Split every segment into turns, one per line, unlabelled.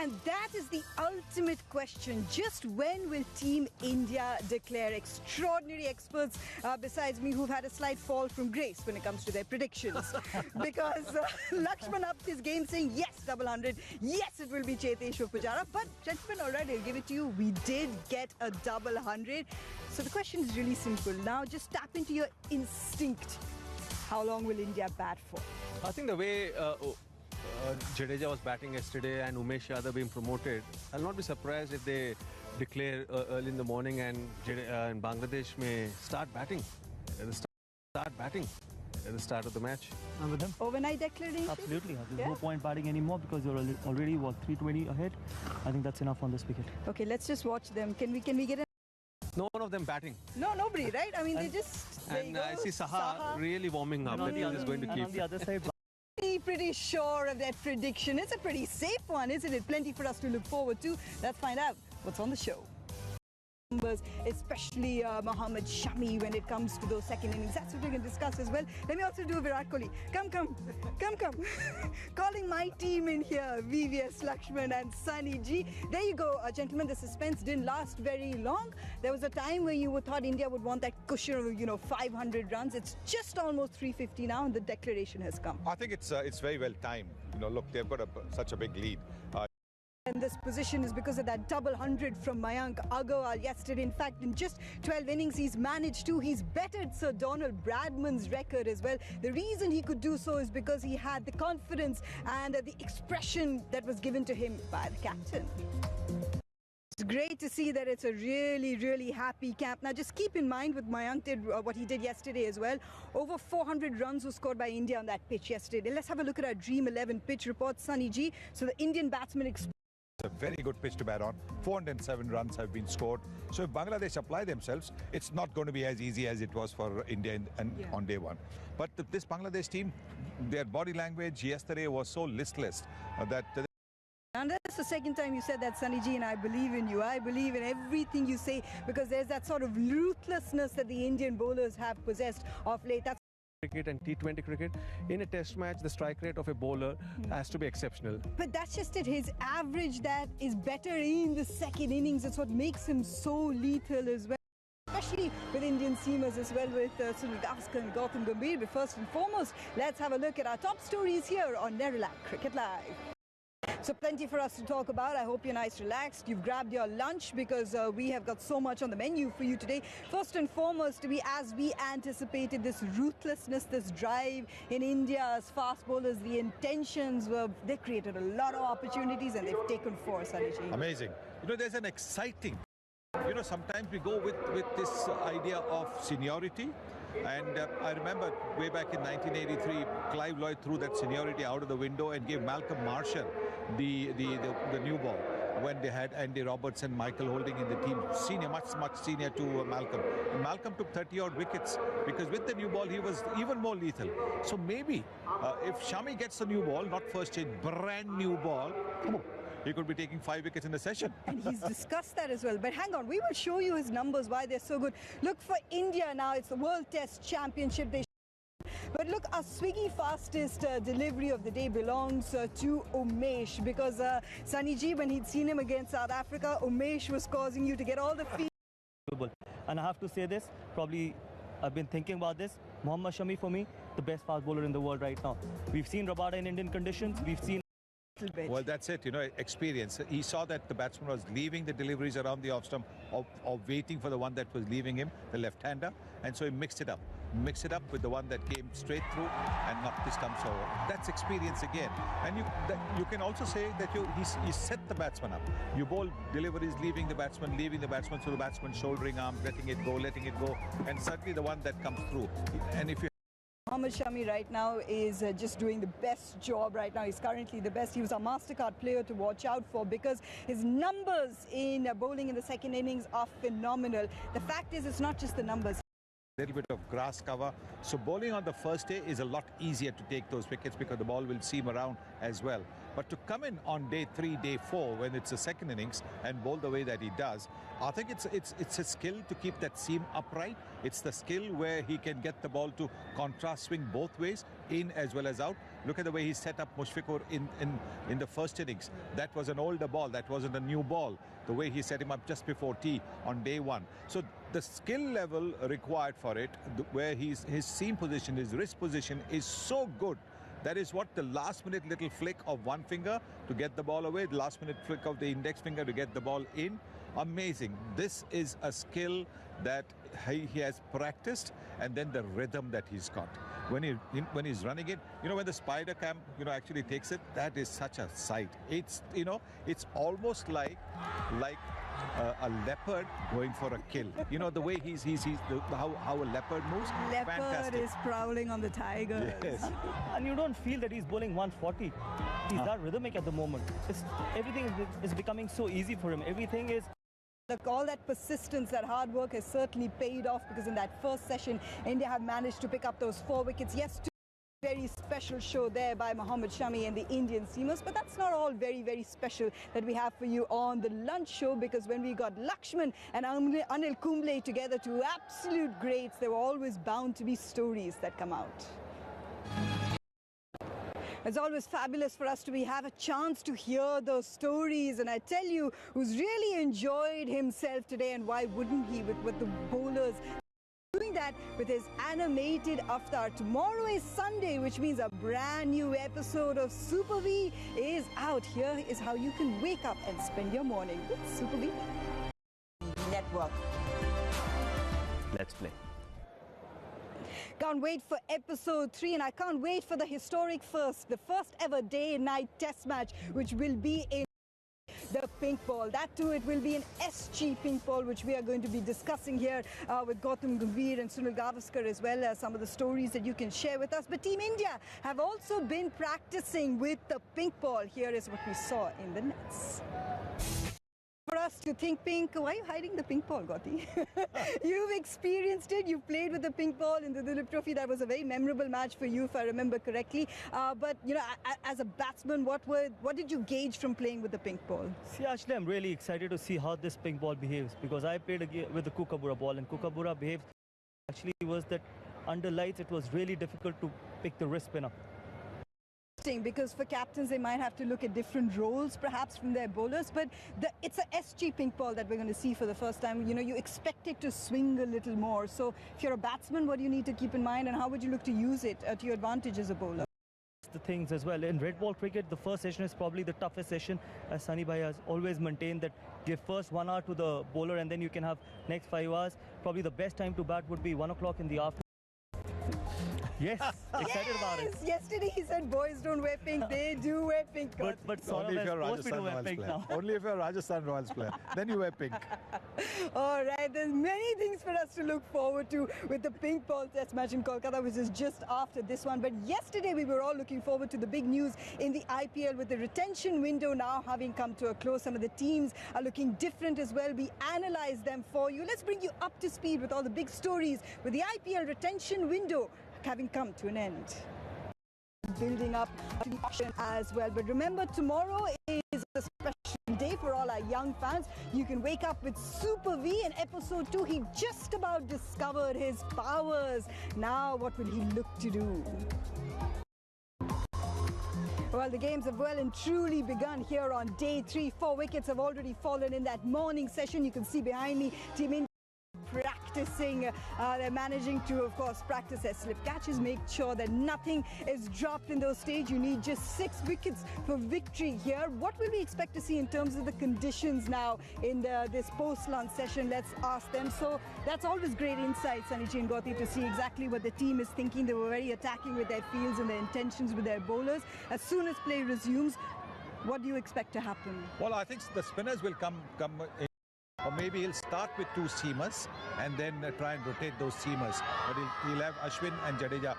And that is the ultimate question. Just when will Team India declare? Extraordinary experts besides me who've had a slight fall from grace when it comes to their predictions. Because Lakshman upped his game saying, yes, double 100. Yes, it will be Cheteshwar Pujara. But gentlemen, all right, I'll give it to you. We did get a double 100. So the question is really simple. Now just tap into your instinct. How long will India bat for?
I think the way Jadeja was batting yesterday and Umesh Yadav being promoted, I'll not be surprised if they declare early in the morning and Bangladesh may start batting at the start of the match.
I'm with them.
Overnight declaration?
Absolutely. There's no point batting anymore because you're already, what, 320 ahead. I think that's enough on this wicket.
Okay, let's just watch them. Can we get a...
No one of them batting.
No, nobody, right? I mean, they just...
And I see Saha really warming up. That he is going to keep.
On the other side...
Pretty sure of that prediction. It's a pretty safe one, isn't it? Plenty for us to look forward to. Let's find out what's on the show. Numbers, especially Mohammad Shami when it comes to those second innings. That's what we're going to discuss as well. Let me also do Virat Kohli. Come. Calling my team in here, VVS, Lakshman and Sunny G. There you go, gentlemen. The suspense didn't last very long. There was a time where you thought India would want that cushion of, 500 runs. It's just almost 350 now and the declaration has come.
I think it's very well timed. Look, they've got such a big lead.
And this position is because of that double 100 from Mayank Agarwal yesterday. In fact, in just 12 innings, he's bettered Sir Donald Bradman's record as well. The reason he could do so is because he had the confidence and the expression that was given to him by the captain. It's great to see that it's a really, really happy camp. Now, just keep in mind with Mayank did what he did yesterday as well. Over 400 runs were scored by India on that pitch yesterday. Let's have a look at our Dream 11 pitch report, Sunny G. So the Indian batsman...
It's a very good pitch to bat on. 407 runs have been scored. So if Bangladesh apply themselves, it's not going to be as easy as it was for India on day one. But this Bangladesh team, their body language yesterday was so listless that...
And that's the second time you said that, Sunny Ji, and I believe in you. I believe in everything you say because there's that sort of ruthlessness that the Indian bowlers have possessed of late. That's
cricket and T20 cricket, in a test match, the strike rate of a bowler has to be exceptional.
But that's just it. His average that is better in the second innings. It's what makes him so lethal as well. Especially with Indian seamers as well, with Sunil Gavaskar and Gautam Gambhir. But first and foremost, let's have a look at our top stories here on Nerolac Cricket Live. So plenty for us to talk about. I hope you're nice, relaxed. You've grabbed your lunch because we have got so much on the menu for you today. First and foremost, as we anticipated, this ruthlessness, this drive in India's fast bowlers, the intentions were, they created a lot of opportunities and they've taken four, Sanjay.
Amazing. There's an exciting... sometimes we go with this idea of seniority. And I remember way back in 1983, Clive Lloyd threw that seniority out of the window and gave Malcolm Marshall the new ball when they had Andy Roberts and Michael Holding in the team, much senior to Malcolm. And Malcolm took 30-odd wickets because with the new ball, he was even more lethal. So maybe if Shami gets the new ball, not first change, brand new ball, he could be taking 5 wickets in a session.
And he's discussed that as well. But hang on, we will show you his numbers, why they're so good. Look, for India now, it's the World Test Championship. But look, our Swiggy fastest delivery of the day belongs to Umesh. Because Sunny Ji, when he'd seen him against South Africa, Umesh was causing you to get all the feet.
And I have to say this, probably I've been thinking about this. Mohammad Shami, for me, the best fast bowler in the world right now. We've seen Rabada in Indian conditions. We've seen...
Well, that's it, experience. He saw that the batsman was leaving the deliveries around the off stump or waiting for the one that was leaving him, the left-hander, and so he mixed it up with the one that came straight through and knocked the stumps over. That's experience again. And you can also say that he set the batsman up. You bowl deliveries, leaving the batsman, so the batsman shouldering arm, letting it go, and suddenly the one that comes through. And if you
Mohammad Shami right now is just doing the best job right now. He's currently the best. He was a MasterCard player to watch out for because his numbers in bowling in the second innings are phenomenal. The fact is, it's not just the numbers.
A little bit of grass cover. So bowling on the first day is a lot easier to take those wickets because the ball will seam around as well. But to come in on day 3, day 4, when it's the second innings and bowl the way that he does, I think it's a skill to keep that seam upright. It's the skill where he can get the ball to contrast swing both ways, in as well as out. Look at the way he set up Mushfiqur in the first innings. That was an older ball. That wasn't a new ball. The way he set him up just before tea on day 1. So the skill level required for it, where his seam position, his wrist position is so good. That is what the last minute little flick of one finger to get the ball away, the last minute flick of the index finger to get the ball in. Amazing. This is a skill that he has practiced, and then the rhythm that he's got. When he's running it, when the spider cam, actually takes it, that is such a sight. It's, it's almost like a leopard going for a kill. The way how a leopard moves.
Leopard
Fantastic.
is prowling on the tigers.
Yes.
And you don't feel that he's bowling 140. He's that rhythmic at the moment. Everything is becoming so easy for him. Everything is...
Look, all that persistence, that hard work has certainly paid off, because in that first session, India have managed to pick up those 4 wickets. Yes, very special show there by Mohammad Shami and the Indian seamers, but that's not all very, very special that we have for you on the lunch show, because when we got Lakshman and Anil Kumble together, two absolute greats, there were always bound to be stories that come out. It's always fabulous for us to have a chance to hear those stories, and I tell you, who's really enjoyed himself today, and why wouldn't he, with the bowlers doing that with his animated avatar. Tomorrow is Sunday, which means a brand new episode of Super V is out. Here is how you can wake up and spend your morning with Super V Network.
Let's play.
Can't wait for episode 3, and I can't wait for the historic the first ever day-night test match, which will be in the pink ball. That too, it will be an SG pink ball, which we are going to be discussing here with Gautam Gambhir and Sunil Gavaskar, as well as some of the stories that you can share with us. But Team India have also been practicing with the pink ball. Here is what we saw in the nets. For us to think pink, why are you hiding the pink ball, Gauti? You've experienced it, you've played with the pink ball in the Dulip Trophy. That was a very memorable match for you, if I remember correctly. But, as a batsman, what did you gauge from playing with the pink ball?
See, actually, I'm really excited to see how this pink ball behaves, because I played with the Kookaburra ball, and Kookaburra behaves. Actually, was that under lights, it was really difficult to pick the wrist spinner.
Because for captains, they might have to look at different roles perhaps from their bowlers, but it's a SG pink ball that we're going to see for the first time. You expect it to swing a little more. So if you're a batsman, what do you need to keep in mind, and how would you look to use it to your advantage as a bowler?
The things as well. In red ball cricket, the first session is probably the toughest session, as Sunny Bhai has always maintained that give first 1 hour to the bowler, and then you can have next 5 hours. Probably the best time to bat would be 1 o'clock in the afternoon. Yes, excited about it.
Yesterday he said boys don't wear pink, they do wear pink.
But
Only if you're a Rajasthan Royals player. Only if you're a Rajasthan Royals player. Then you wear pink.
All right, there's many things for us to look forward to with the pink ball test match in Kolkata, which is just after this one. But yesterday we were all looking forward to the big news in the IPL, with the retention window now having come to a close. Some of the teams are looking different as well. We analyze them for you. Let's bring you up to speed with all the big stories with the IPL retention window having come to an end. Building up to the auction as well. But remember, tomorrow is a special day for all our young fans. You can wake up with Super V. In episode 2, he just about discovered his powers. Now, what will he look to do? Well, the games have well and truly begun here on day 3. 4 wickets have already fallen in that morning session. You can see behind me, Team India practicing. They're managing to, of course, practice their slip catches, make sure that nothing is dropped in those stages. You need just 6 wickets for victory here. What will we expect to see in terms of the conditions now in this post-lunch session? Let's ask them. So that's always great insight, Sunny and Gauti, to see exactly what the team is thinking. They were very attacking with their fields and their intentions with their bowlers. As soon as play resumes, what do you expect to happen?
Well, I think the spinners will come in. Or maybe he'll start with 2 seamers and then try and rotate those seamers. But he'll have Ashwin and Jadeja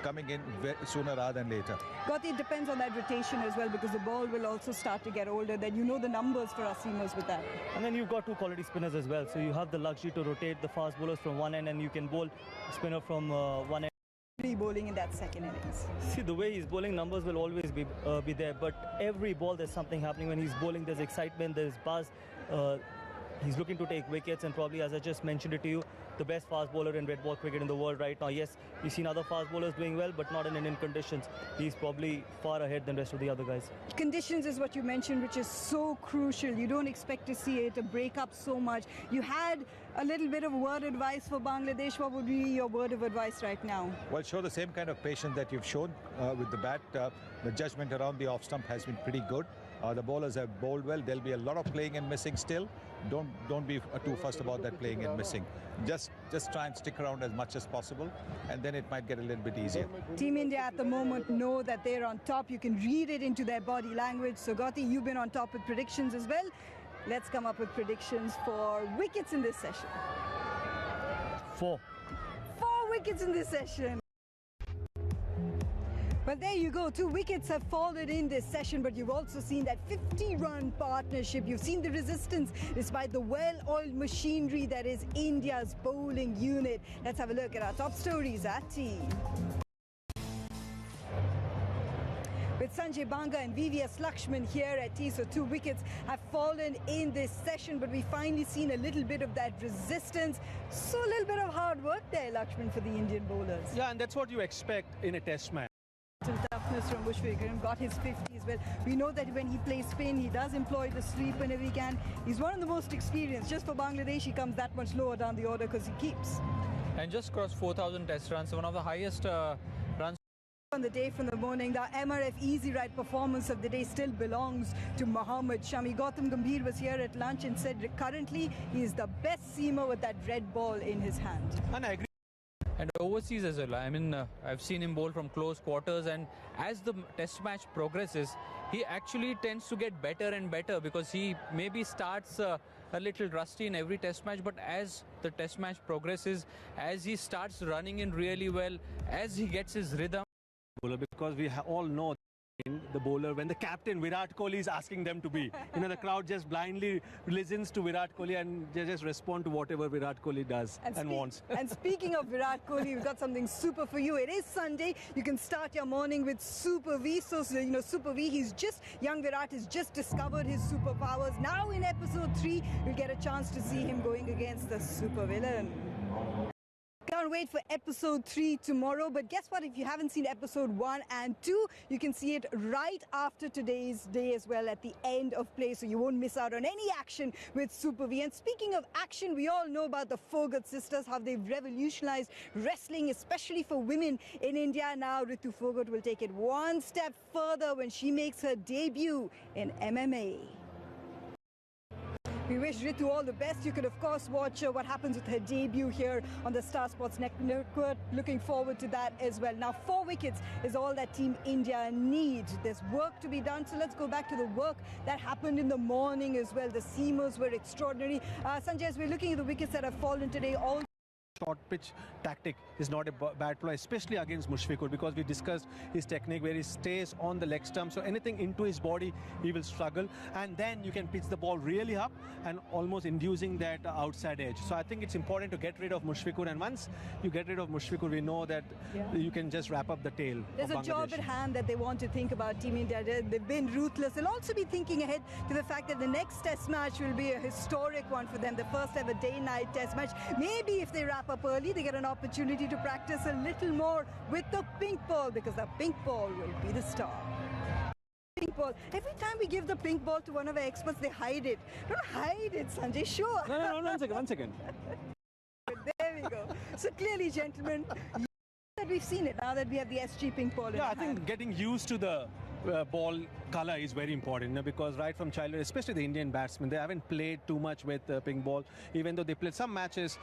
coming in sooner rather than later.
Gauti, it depends on that rotation as well, because the ball will also start to get older. Then you know the numbers for our seamers with that.
And then you've got 2 quality spinners as well. So you have the luxury to rotate the fast bowlers from one end, and you can bowl spinner from one end.
bowling in that second innings.
See, the way he's bowling, numbers will always be there. But every ball, there's something happening. When he's bowling, there's excitement, there's buzz. He's looking to take wickets, and probably, as I just mentioned it to you, the best fast bowler in red ball cricket in the world right now. Yes, we've seen other fast bowlers doing well, but not in Indian conditions. He's probably far ahead than the rest of the other guys.
Conditions is what you mentioned, which is so crucial. You don't expect to see it break up so much. You had a little bit of word advice for Bangladesh. What would be your word of advice right now?
Well, show the same kind of patience that you've shown with the bat. The judgment around the off stump has been pretty good. The bowlers have bowled well. There'll be a lot of playing and missing still. Don't be too fussed about that playing and missing. Just try and stick around as much as possible, and then it might get a little bit easier.
Team India at the moment know that they're on top. You can read it into their body language. So Gauti, you've been on top with predictions as well. Let's come up with predictions for wickets in this session.
4.
4 wickets in this session. Well, there you go. 2 wickets have fallen in this session, but you've also seen that 50-run partnership. You've seen the resistance despite the well-oiled machinery that is India's bowling unit. Let's have a look at our top stories at T. With Sanjay Banga and VVS Lakshman here at T, so 2 wickets have fallen in this session, but we finally seen a little bit of that resistance. So a little bit of hard work there, Lakshman, for the Indian bowlers.
Yeah, and that's what you expect in a test match.
Toughness from Mushfiqur, got his 50 as well. We know that when he plays spin, he does employ the sweep whenever he can. He's one of the most experienced. Just for Bangladesh, he comes that much lower down the order because he keeps.
And just crossed 4,000 test runs, one of the highest runs.
On the day from the morning, the MRF Easy Ride performance of the day still belongs to Mohammad Shami. Gautam Gambhir was here at lunch and said currently he is the best seamer with that red ball in his hand.
And I agree.
And overseas as well. I mean, I've seen him bowl from close quarters, and as the test match progresses, he actually tends to get better and better, because he maybe starts a little rusty in every test match, but as the test match progresses, as he starts running in really well, as he gets his rhythm.
Because we all know the bowler, when the captain Virat Kohli is asking them to be, the crowd just blindly listens to Virat Kohli and they just respond to whatever Virat Kohli does and wants.
And speaking of Virat Kohli, we've got something super for you. It is Sunday. You can start your morning with Super V. So, Super V, young Virat has just discovered his superpowers. Now in episode 3, we'll get a chance to see him going against the super villain. Can't wait for episode 3 tomorrow, but guess what? If you haven't seen episode 1 and 2, you can see it right after today's day as well at the end of play, so you won't miss out on any action with Super V. And speaking of action, we all know about the Fogart sisters, how they've revolutionized wrestling, especially for women in India. Now Ritu Fogart will take it one step further when she makes her debut in MMA. We wish Ritu all the best. You could, of course, watch what happens with her debut here on the Star Sports Network. Looking forward to that as well. Now, 4 wickets is all that Team India needs. There's work to be done, so let's go back to the work that happened in the morning as well. The seamers were extraordinary. Sanjay, as we're looking at the wickets that have fallen today, all
short pitch tactic is not a bad ploy, especially against Mushfiqur, because we discussed his technique where he stays on the leg stump, so anything into his body he will struggle, and then you can pitch the ball really up and almost inducing that outside edge. So I think it's important to get rid of Mushfiqur, and once you get rid of Mushfiqur, we know that you can just wrap up the tail.
There's a job at hand that they want to think about, Team India. They've been ruthless. They'll also be thinking ahead to the fact that the next test match will be a historic one for them, the first ever day-night test match. Maybe if they wrap up early, they get an opportunity to practice a little more with the pink ball, because the pink ball will be the star. Pink ball. Every time we give the pink ball to one of our experts, they hide it. Don't hide it, Sanjay. Sure.
No, one second.
There we go. So clearly, gentlemen, that we've seen it now that we have the SG pink ball.
Yeah, I think getting used to the ball color is very important, because right from childhood, especially the Indian batsmen, they haven't played too much with pink ball, even though they played some matches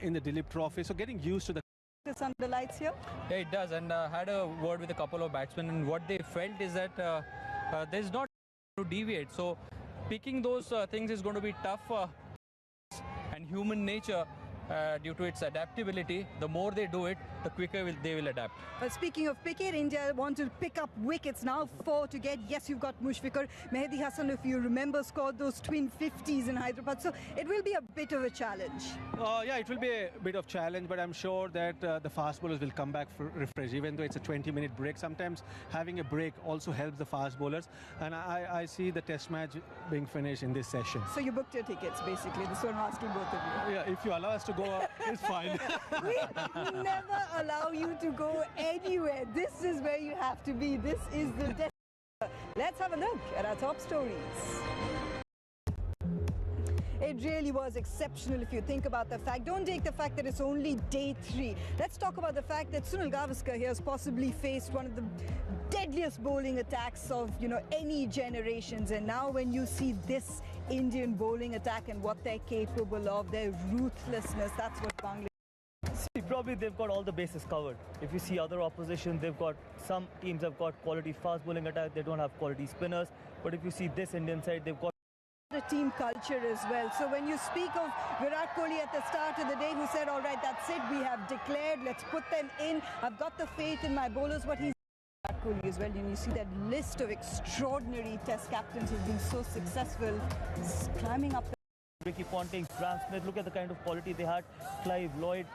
in the Dilip Trophy. So getting used to the
under lights here.
Yeah, it does, and had a word with a couple of batsmen, and what they felt is that there's not to deviate. So picking those things is going to be tough, and human nature, due to its adaptability, the more they do it, the quicker they will adapt.
But speaking of picket, India want to pick up wickets now, 4 to get. Yes, you've got Mushfiqur. Mehdi Hassan, if you remember, scored those twin 50s in Hyderabad. So it will be a bit of a challenge.
Yeah, it will be a bit of challenge, but I'm sure that the fast bowlers will come back for refresh, even though it's a 20-minute break. Sometimes having a break also helps the fast bowlers, and I see the test match being finished in this session.
So you booked your tickets, basically. This is what I'm asking both of you.
Yeah, if you allow us to go, it's fine.
We never allow you to go anywhere. This is where you have to be. This is the test. Let's have a look at our top stories. It really was exceptional if you think about the fact. Don't take the fact that it's only day 3. Let's talk about the fact that Sunil Gavaskar here has possibly faced one of the deadliest bowling attacks of, any generations. And now when you see this Indian bowling attack and what they're capable of, their ruthlessness, that's what Bangladesh.
Probably they've got all the bases covered. If you see other opposition, they've got some teams have got quality fast bowling attack. They don't have quality spinners. But if you see this Indian side, they've got
the team culture as well. So when you speak of Virat Kohli at the start of the day, who said, all right, that's it, we have declared, let's put them in. I've got the faith in my bowlers, but he's Virat Kohli as well. And you see that list of extraordinary test captains who've been so successful, climbing up.
Ricky Ponting, Bram Smith. Look at the kind of quality they had. Clive Lloyd,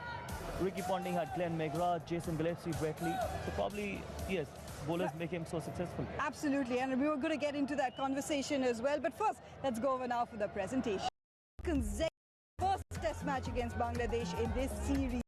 Ricky Ponting had Glenn McGrath, Jason Gillespie, Brett Lee. So probably, yes, bowlers make him so successful.
Absolutely, and we were going to get into that conversation as well. But first, let's go over now for the presentation. First test match against Bangladesh in this series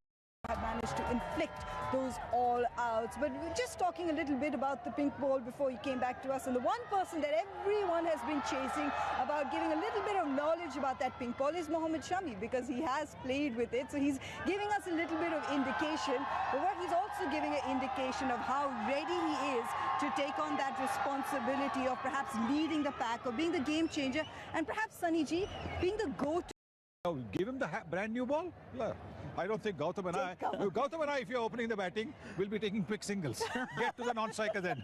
have managed to inflict those all outs. But we were just talking a little bit about the pink ball before you came back to us, and the one person that everyone has been chasing about giving a little bit of knowledge about that pink ball is Mohammad Shami, because he has played with it. So he's giving us a little bit of indication, but what he's also giving an indication of how ready he is to take on that responsibility of perhaps leading the pack or being the game changer, and perhaps Sunny G being the go-to.
Give him the brand new ball. Yeah. I don't think Gautam and I, if you're opening the batting, will be taking quick singles. Get to the non-striker then.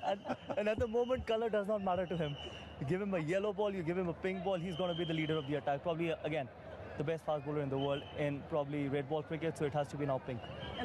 And at the moment, color does not matter to him. You give him a yellow ball, you give him a pink ball, he's going to be the leader of the attack. Probably, again, the best fast bowler in the world in probably red ball cricket, so it has to be now pink.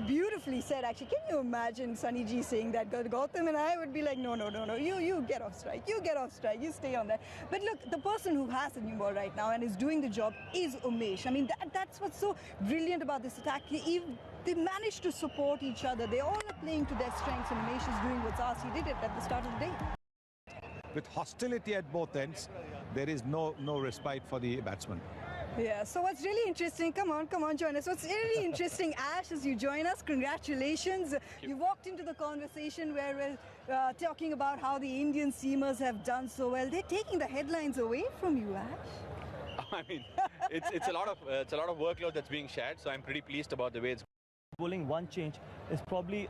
Beautifully said, actually. Can you imagine Sunny G saying that? Gautam and I would be like, no, you get off strike, you stay on that. But look, the person who has the new ball right now and is doing the job is Umesh. I mean, that's what's so brilliant about this attack. They managed to support each other. They all are playing to their strengths, and Umesh is doing what's asked. He did it at the start of the day.
With hostility at both ends, there is no respite for the batsman.
Yeah, so what's really interesting, come on, join us. What's really interesting, Ash, as you join us, congratulations. You walked into the conversation where we're talking about how the Indian seamers have done so well. They're taking the headlines away from you, Ash.
I mean, it's a lot of workload that's being shared, so I'm pretty pleased about the way it's.
Bowling one change is probably,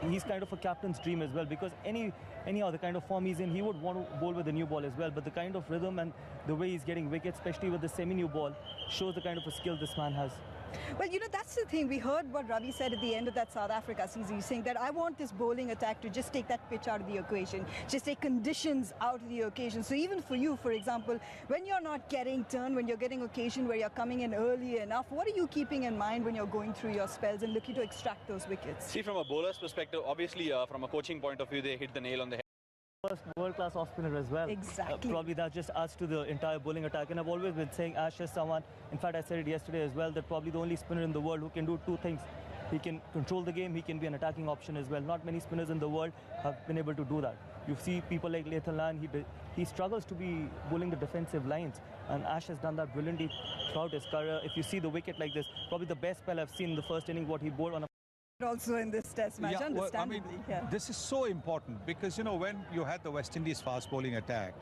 he's kind of a captain's dream as well, because anyhow the kind of form he's in, he would want to bowl with the new ball as well. But the kind of rhythm and the way he's getting wickets, especially with the semi-new ball, shows the kind of a skill this man has.
Well, that's the thing. We heard what Ravi said at the end of that South Africa season. He's saying that I want this bowling attack to just take that pitch out of the equation, just take conditions out of the occasion. So even for you, for example, when you're not getting turn, when you're getting occasion where you're coming in early enough, what are you keeping in mind when you're going through your spells and looking to extract those wickets?
See, from a bowler's perspective, obviously from a coaching point of view, they hit the nail on the head.
First world-class off-spinner as well.
Exactly.
Probably that just adds to the entire bowling attack. And I've always been saying Ash is someone, in fact I said it yesterday as well, that probably the only spinner in the world who can do two things. He can control the game, he can be an attacking option as well. Not many spinners in the world have been able to do that. You see people like Lathan Lan, he struggles to be bowling the defensive lines. And Ash has done that brilliantly throughout his career. If you see the wicket like this, probably the best spell I've seen in the first inning, what he bowled on a
also in this test match, understandably.
Well, I mean, this is so important because, when you had the West Indies fast bowling attack,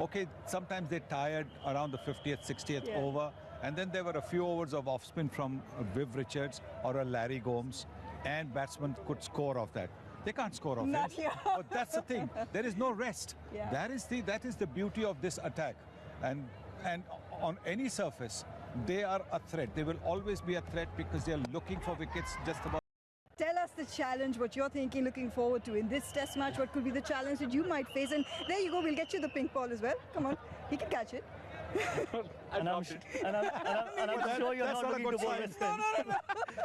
okay, sometimes they tired around the 50th, 60th over, and then there were a few overs of off-spin from Viv Richards or a Larry Gomes, and batsmen could score off that. They can't score off
Not
it.
here.
But that's the thing. There is no rest.
Yeah.
That is the beauty of this attack. And on any surface, they are a threat. They will always be a threat because they are looking for wickets just about.
Tell us the challenge, what you're thinking, looking forward to in this test match. What could be the challenge that you might face? And there you go, we'll get you the pink ball as well. Come on, he can catch it.
and I'm sure you're not looking to bowl West End.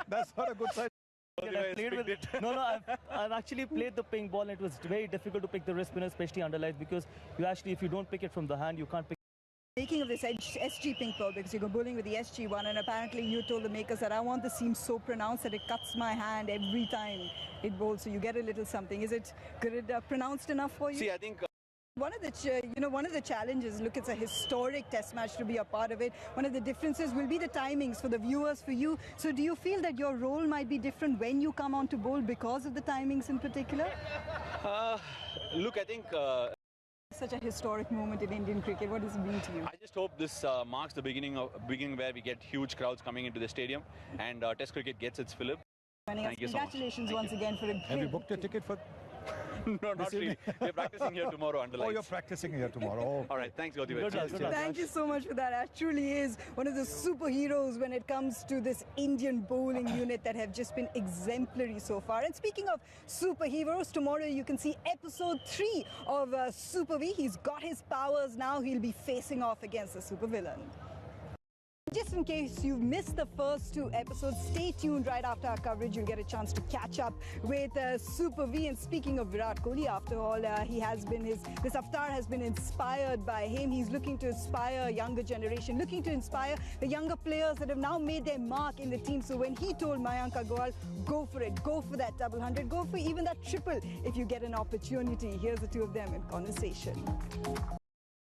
That's not a good sign.
I've played with, I've actually played the pink ball, and it was very difficult to pick the wrist spinner, especially under lights, because if you don't pick it from the hand, you can't pick.
Making of this SG pink ball, because you go bowling with the SG one, and apparently you told the makers that I want the seam so pronounced that it cuts my hand every time it bowls, so you get a little something. Is it pronounced enough for you?
See, I think.
One of the challenges, look, it's a historic test match to be a part of it. One of the differences will be the timings for the viewers, for you. So do you feel that your role might be different when you come on to bowl because of the timings in particular?
Look, I think.
Such a historic moment in Indian cricket. What does it mean to you?
I just hope this marks the beginning where we get huge crowds coming into the stadium and Test cricket gets its fillip.
Thank you so much. Congratulations once again for a great.
Have you booked a ticket for?
No, not really. We're practicing here tomorrow under lights.
Oh, you're practicing here tomorrow. Oh.
All right, thanks, Gautam.
Good luck.
Thank you so much for that. That truly is one of the superheroes when it comes to this Indian bowling unit that have just been exemplary so far. And speaking of superheroes, tomorrow you can see episode 3 of Super V. He's got his powers now. He'll be facing off against the supervillain. Just in case you've missed the first 2 episodes, stay tuned. Right after our coverage, you'll get a chance to catch up with Super V. And speaking of Virat Kohli, after all, this avatar has been inspired by him. He's looking to inspire a younger generation, looking to inspire the younger players that have now made their mark in the team. So when he told Mayanti Agarwal, go for it, go for that double hundred, go for even that triple if you get an opportunity. Here's the two of them in conversation.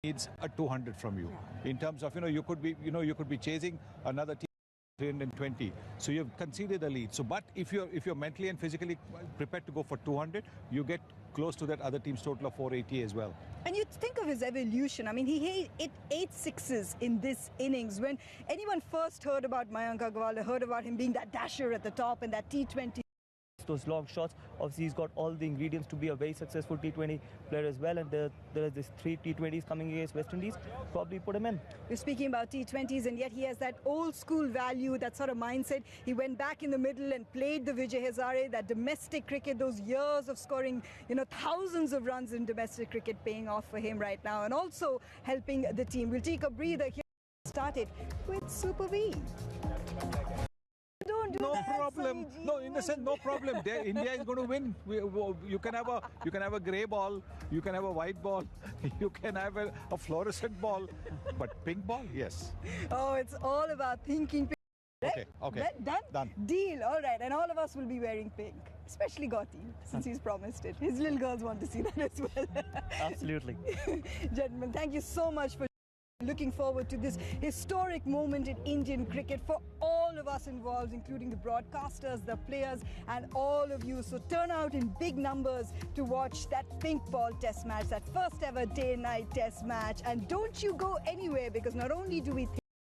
Needs a 200 from you in terms of you could be chasing another team 320, so you've conceded a lead. So but if you're mentally and physically prepared to go for 200, you get close to that other team's total of 480 as well.
And you think of his evolution. I mean, he hit 8 sixes in this innings. When anyone first heard about Mayanti Agarwal, heard about him being that dasher at the top and that T20.
Those long shots. Obviously, he's got all the ingredients to be a very successful T20 player as well. And there are these 3 T20s coming against West Indies. Probably put him in.
We're speaking about T20s, and yet he has that old school value, that sort of mindset. He went back in the middle and played the Vijay Hazare, that domestic cricket, those years of scoring, thousands of runs in domestic cricket paying off for him right now, and also helping the team. We'll take a breather here. Started with Super V.
No problem. No, in the sense, no problem. India is going to win. You can have a grey ball, you can have a white ball, you can have a fluorescent ball, but pink ball, yes.
Oh, it's all about thinking pink.
Okay.
Done. Deal. All right, and all of us will be wearing pink, especially Gotti, since he's promised it. His little girls want to see that as well.
Absolutely.
Gentlemen, thank you so much for. Looking forward to this historic moment in Indian cricket for all of us involved, including the broadcasters, the players, and all of you. So turn out in big numbers to watch that pink ball test match, that first ever day-night test match. And don't you go anywhere, because not only do we think